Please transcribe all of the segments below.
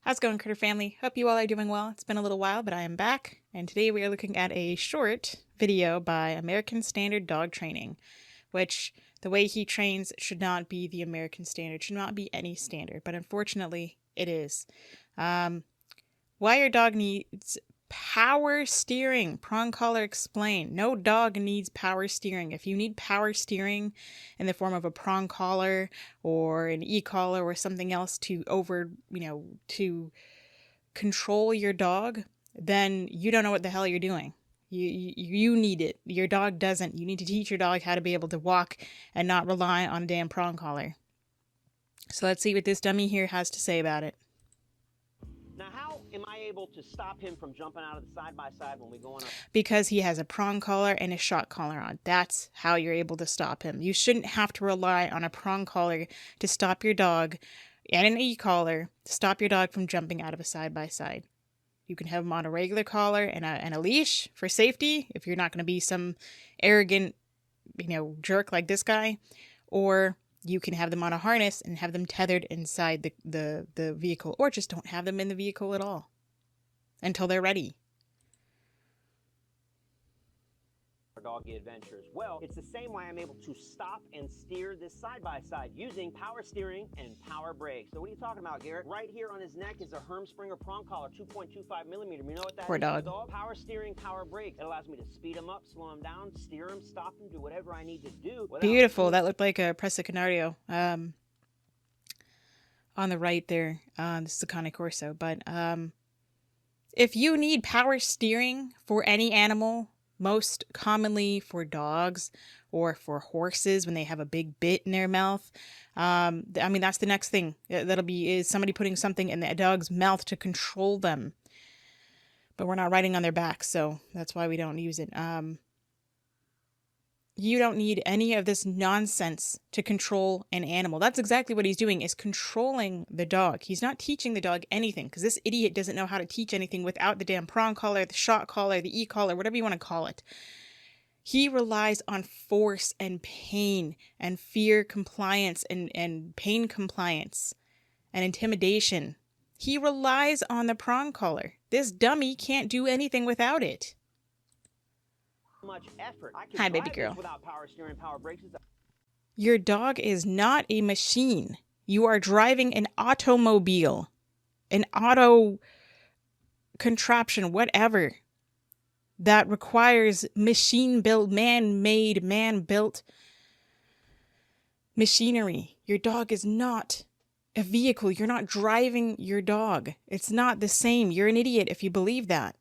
How's it going, Critter Family? Hope you all are doing well. It's been a little while, but I am back, and today we are looking at a short video by American Standard Dog Training, which the way he trains should not be the American standard, should not be any standard, but unfortunately it is. Why your dog needs power steering. Prong collar explained. No dog needs power steering. If you need power steering in the form of a prong collar or an e-collar or something else to to control your dog, then you don't know what the hell you're doing. You need it. Your dog doesn't. You need to teach your dog how to be able to walk and not rely on a damn prong collar. So let's see what this dummy here has to say about it. Now, how am I able to stop him from jumping out of the side-by-side when we go on a... Because he has a prong collar and a shock collar on. That's how you're able to stop him. You shouldn't have to rely on a prong collar to stop your dog and an e-collar to stop your dog from jumping out of a side-by-side. You can have him on a regular collar and a leash for safety if you're not going to be some arrogant, jerk like this guy. Or you can have them on a harness and have them tethered inside the vehicle, or just don't have them in the vehicle at all until they're ready. Doggy adventures. Well, it's the same way I'm able to stop and steer this side-by-side using power steering and power brakes. So what are you talking about, Garrett? Right here on his neck is a Hermspringer prong collar, 2.25 millimeter. You know what that Poor is? dog. Power steering, power brakes. It allows me to speed him up, slow him down, steer him, stop him, do whatever I need to do. Beautiful. That looked like a Presa Canario on the right there. This is a Cane Corso. But if you need power steering for any animal, most commonly for dogs or for horses when they have a big bit in their mouth. That's the next thing. That'll be is somebody putting something in the dog's mouth to control them. But we're not riding on their backs, so that's why we don't use it. You don't need any of this nonsense to control an animal. That's exactly what he's doing, is controlling the dog. He's not teaching the dog anything, because this idiot doesn't know how to teach anything without the damn prong collar, the shock collar, the e-collar, whatever you want to call it. He relies on force and pain and fear compliance and pain compliance and intimidation. He relies on the prong collar. This dummy can't do anything without it. Much effort. Hi, baby girl. Without power steering, power brakes. Your dog is not a machine. You are driving an automobile, an auto contraption, whatever, that requires machine-built, man-made, man-built machinery. Your dog is not a vehicle. You're not driving your dog. It's not the same. You're an idiot if you believe that.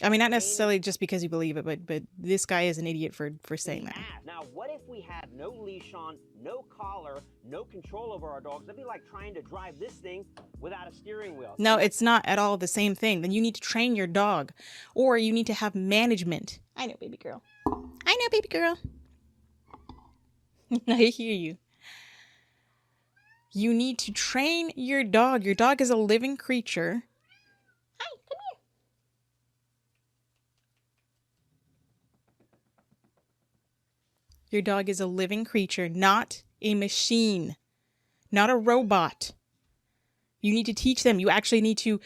I mean, not necessarily just because you believe it, but this guy is an idiot for saying that. Now, what if we had no leash on, no collar, no control over our dogs? That'd be like trying to drive this thing without a steering wheel. No, it's not at all the same thing. Then you need to train your dog, or you need to have management. I know, baby girl. I know, baby girl. I hear you. You need to train your dog. Your dog is a living creature. Your dog is a living creature, not a machine, not a robot. You need to teach them. You actually need to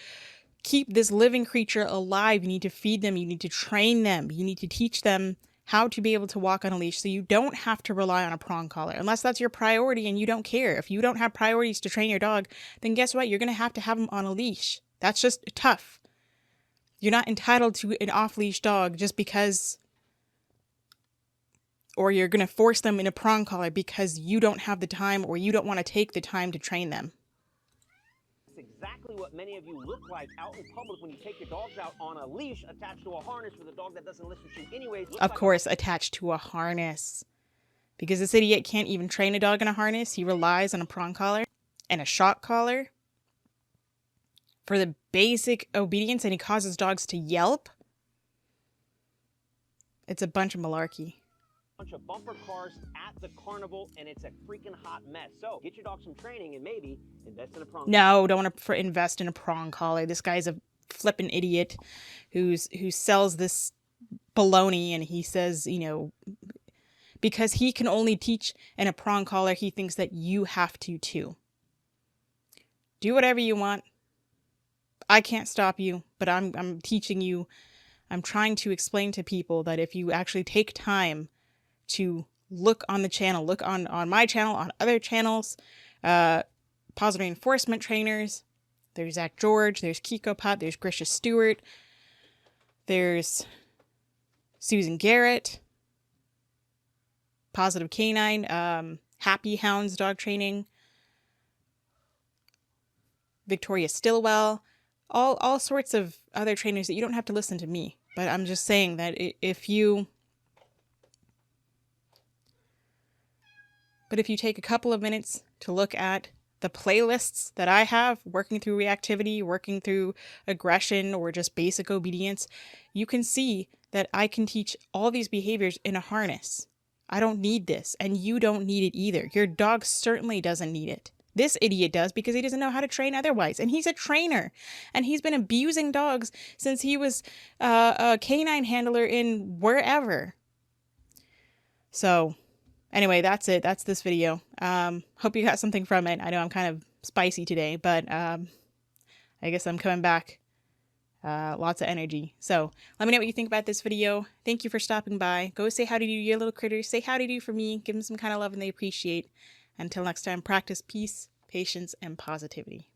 keep this living creature alive. You need to feed them. You need to train them. You need to teach them how to be able to walk on a leash so you don't have to rely on a prong collar, unless that's your priority and you don't care. If you don't have priorities to train your dog, then guess what? You're going to have them on a leash. That's just tough. You're not entitled to an off-leash dog just because... or you're going to force them in a prong collar because you don't have the time or you don't want to take the time to train them. That's exactly what many of you look like out in public when you take your dogs out on a leash attached to a harness with a dog that doesn't listen to you anyways. Of course, attached to a harness. Because this idiot can't even train a dog in a harness. He relies on a prong collar and a shock collar for the basic obedience, and he causes dogs to yelp. It's a bunch of malarkey. Bunch of bumper cars at the carnival, and it's a freaking hot mess. So get your dog some training and maybe invest in a prong. No, don't want to invest in a prong collar. This guy's a flippin' idiot who sells this baloney, and he says, because he can only teach in a prong collar, he thinks that you have to too. Do whatever you want. I can't stop you, but I'm teaching you. I'm trying to explain to people that if you actually take time to look on the channel, look on my channel, on other channels, positive reinforcement trainers, there's Zach George, there's Kiko Putt, there's Grisha Stewart, there's Susan Garrett, Positive Canine, Happy Hounds Dog Training, Victoria Stillwell, all sorts of other trainers that you don't have to listen to me. But I'm just saying that if you take a couple of minutes to look at the playlists that I have, working through reactivity, working through aggression, or just basic obedience, you can see that I can teach all these behaviors in a harness. I don't need this, and you don't need it either. Your dog certainly doesn't need it. This idiot does because he doesn't know how to train otherwise. And he's a trainer. And he's been abusing dogs since he was a canine handler in wherever. So anyway, that's it. That's this video. Hope you got something from it. I know I'm kind of spicy today, but I guess I'm coming back. Lots of energy. So let me know what you think about this video. Thank you for stopping by. Go say howdy to your little critters. Say howdy to for me. Give them some kind of love and they appreciate. Until next time, practice peace, patience, and positivity.